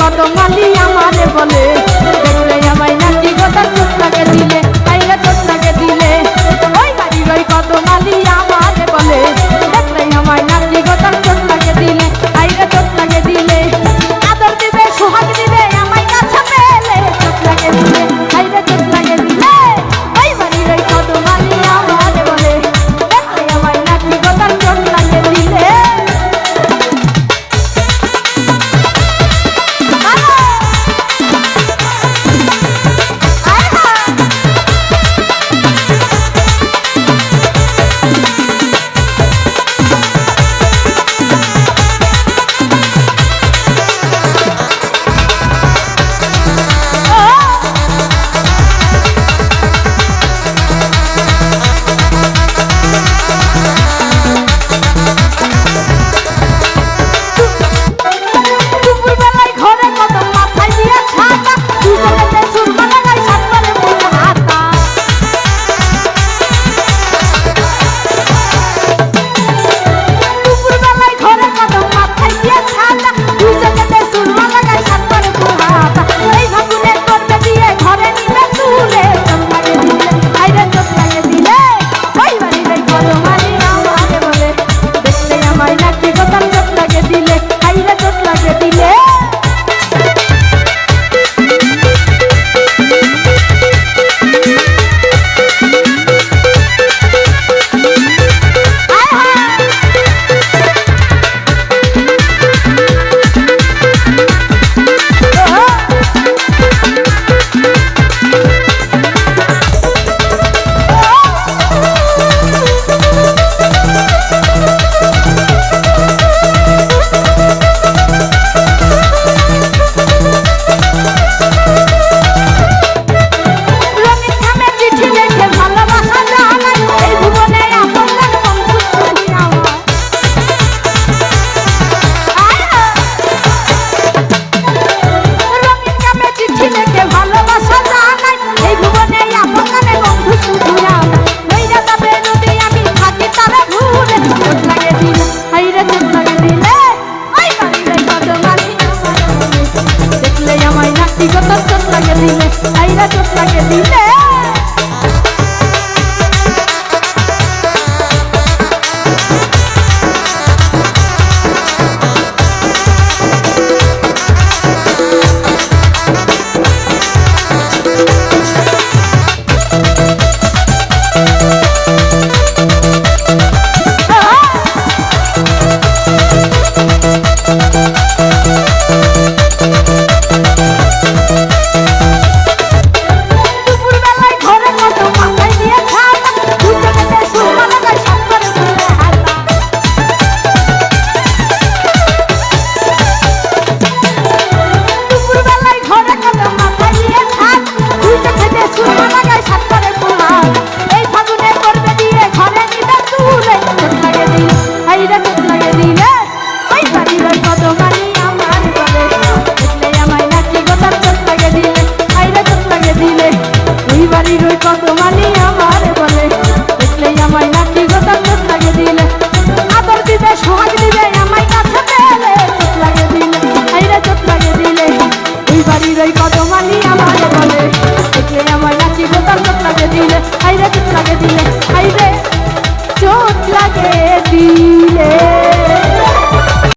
কদম আলী আমারে বলে দেখলে আমায় নাকি গোদার চোখ লাগে দিলে আইরে চোখ লাগে দিলে ওই বাড়ির ওই কদম আলী আমারে বলে দেখলে আমায় নাকি গোদার চোখ লাগে দিলে আইরে চোখ লাগে দিলে আদর দিবে সোহাগ দিবে আমায় কাছে পেলে চোখ লাগে দিলে আইরে চোখ লাগে দিলে ওই বাড়ির ওই কদম আলী আমারে বলে দেখলে আমায় নাকি গোদার চোখ লাগে দিলে চোখ লাগে দিলে আইরা চোখ লাগে দিলে কদম আলী আমারে বলে দেখলে আমায় নাকি গোদার চোখ লাগে দিলে আদর দিবে সোহাগ দিবে আমায় কাছে পেলে চোখ লাগে দিলে আইরে চোখ লাগে দিলে ওই বাড়ির ওই কদম আলী আমারে বলে দেখলে আমায় নাকি গোদার চোখ লাগে দিলে আইরে চোখ লাগে দিলে আইরে চোখ লাগে দিলে।